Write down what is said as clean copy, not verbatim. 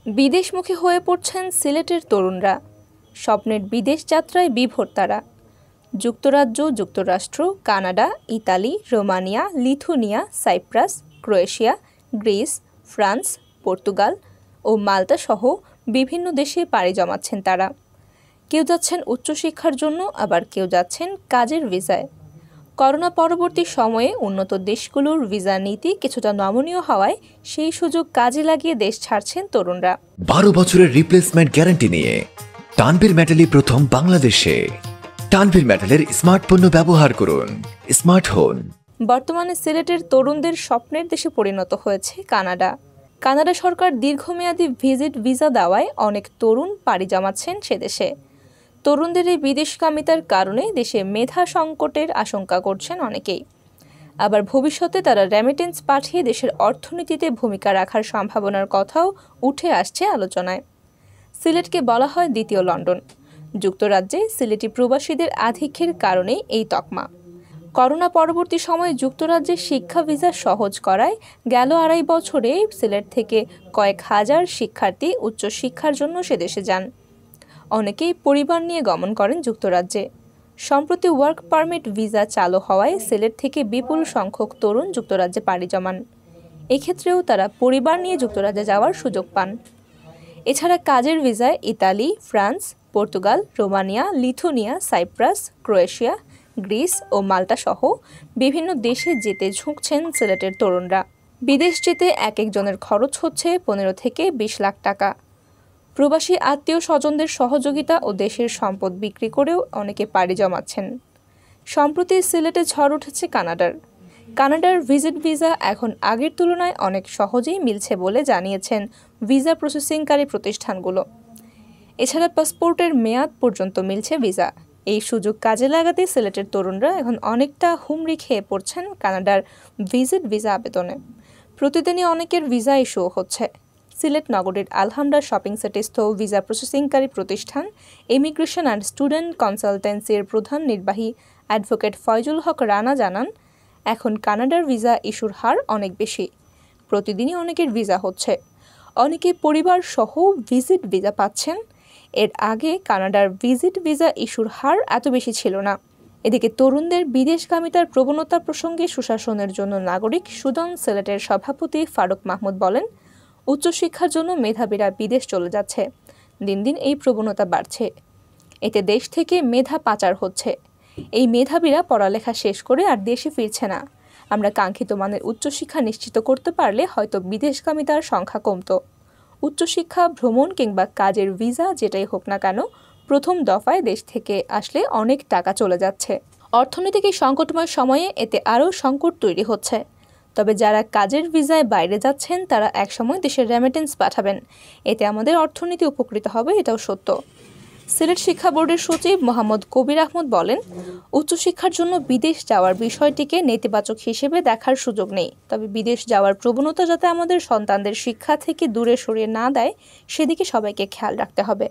বিদেশমুখী হয়ে পড়ছেন সিলেটের তরুণরা। স্বপ্নের বিদেশ যাত্রায় বিভোর তারা। যুক্তরাজ্য, যুক্তরাষ্ট্র, Canada, Italy, Romania, Lithuania, Cyprus, Croatia, Greece, France, Portugal ও মাল্টা সহ বিভিন্ন দেশে পাড়ি জমাচ্ছেন তারা। কেউ যাচ্ছেন উচ্চশিক্ষার জন্য, আবার কেউ যাচ্ছেন কাজের ভিসায়। করোনা পরবর্তী সময়ে উন্নত দেশগুলোর ভিসা নীতি কিছুটা নমনীয় হওয়ায় সেই সুযোগ কাজে লাগিয়ে দেশ ছাড়ছেন তরুণরা। 12 বছরের রিপ্লেসমেন্ট গ্যারান্টি নিয়ে তানভীর মেটালি প্রথম বাংলাদেশে। তানভীর মেটালের স্মার্ট পণ্য ব্যবহার করুন, স্মার্ট হন। বর্তমানে সিলেটের তরুণদের স্বপ্নের দেশে পরিণত হয়েছে কানাডা। কানাডা সরকার দীর্ঘমেয়াদী ভিজিট ভিসা দেওয়ায় অনেক তরুণ পাড়ি জমাচ্ছেন সেদেশে। তরুণদের এই বিদেশগামিতার কারণে দেশে মেধা সংকটের আশঙ্কা করছেন অনেকেই। আবার ভবিষ্যতে তারা রেমিটেন্স পাঠিয়ে দেশের অর্থনীতিতে ভূমিকা রাখার সম্ভাবনার কথাও উঠে আসছে আলোচনায়। সিলেটকে বলা হয় দ্বিতীয় লন্ডন। যুক্তরাজ্যে সিলেটি প্রবাসীদের আধিক্যের কারণেই এই তকমা। করোনা পরবর্তী সময়ে যুক্তরাজ্যে শিক্ষা ভিসা সহজ করায় গেল 2.5 বছরে সিলেট থেকে কয়েক হাজার শিক্ষার্থী উচ্চশিক্ষার জন্য সেদেশে যান। অনেকেই পরিবার নিয়ে গমন করেন যুক্তরাজ্যে। সম্প্রতি ওয়ার্ক পারমিট ভিসা চালু হওয়ায় সিলেট থেকে বিপুল সংখ্যক তরুণ যুক্তরাজ্যে পাড়ি জমান। এক্ষেত্রেও তারা পরিবার নিয়ে যুক্তরাজ্যে যাওয়ার সুযোগ পান। এছাড়া কাজের ভিসায় Italy, France, Portugal, Romania, Lithuania, Cyprus, Croatia, Greece ও মাল্টা সহ বিভিন্ন দেশে যেতে ঝুঁকছেন সিলেটের তরুণরা। বিদেশ যেতে এক একজনের খরচ হচ্ছে 15 থেকে 20 লাখ টাকা। প্রবাসী আত্মীয় স্বজনদের সহযোগিতা ও দেশের সম্পদ বিক্রি করেও অনেকে পাড়ি জমাচ্ছেন। সম্প্রতি সিলেটে ঝড় উঠেছে কানাডার ভিজিট ভিসা এখন আগের তুলনায় অনেক সহজেই মিলছে বলে জানিয়েছেন ভিসা প্রসেসিংকারী প্রতিষ্ঠানগুলো। এছাড়া পাসপোর্টের মেয়াদ পর্যন্ত মিলছে ভিসা। এই সুযোগ কাজে লাগাতে সিলেটের তরুণরা এখন অনেকটা হুমড়ি খেয়ে পড়ছেন কানাডার ভিজিট ভিসা আবেদনে। প্রতিদিনই অনেকের ভিসা ইস্যু হচ্ছে। সিলেট নগরীর আলহামরা শপিং সেন্টারস্থ ভিসা প্রসেসিংকারী প্রতিষ্ঠান ইমিগ্রেশন অ্যান্ড স্টুডেন্ট কনসালটেন্সির প্রধান নির্বাহী অ্যাডভোকেট ফয়জুল হক রানা জানান, এখন কানাডার ভিসা ইস্যুর হার অনেক বেশি। প্রতিদিনই অনেকের ভিসা হচ্ছে। অনেকে পরিবার সহ ভিজিট ভিসা পাচ্ছেন। এর আগে কানাডার ভিজিট ভিসা ইস্যুর হার এত বেশি ছিল না। এদিকে তরুণদের বিদেশগামিতার প্রবণতা প্রসঙ্গে সুশাসনের জন্য নাগরিক সুদান সিলেটের সভাপতি ফারুক মাহমুদ বলেন, উচ্চশিক্ষার জন্য মেধাবীরা বিদেশ চলে যাচ্ছে। দিন দিন এই প্রবণতা বাড়ছে। এতে দেশ থেকে মেধা পাচার হচ্ছে। এই মেধাবীরা পড়ালেখা শেষ করে আর দেশে ফিরছে না। আমরা কাঙ্ক্ষিত মানের উচ্চশিক্ষা নিশ্চিত করতে পারলে হয়তো বিদেশগামিতার সংখ্যা কমত। উচ্চশিক্ষা, ভ্রমণ কিংবা কাজের ভিসা যেটাই হোক না কেন, প্রথম দফায় দেশ থেকে আসলে অনেক টাকা চলে যাচ্ছে। অর্থনৈতিক এই সংকটময় সময়ে এতে আরও সংকট তৈরি হচ্ছে। তবে যারা কাজের ভিসায় বাইরে যাচ্ছেন তারা একসময় দেশের রেমিটেন্স পাঠাবেন। এতে আমাদের অর্থনীতি উপকৃত হবে, এটাও সত্য। সিলেট শিক্ষা বোর্ডের সচিব মোহাম্মদ কবির আহমদ বলেন, উচ্চশিক্ষার জন্য বিদেশ যাওয়ার বিষয়টিকে নেতিবাচক হিসেবে দেখার সুযোগ নেই। তবে বিদেশ যাওয়ার প্রবণতা যাতে আমাদের সন্তানদের শিক্ষা থেকে দূরে সরিয়ে না দেয়, সেদিকে সবাইকে খেয়াল রাখতে হবে।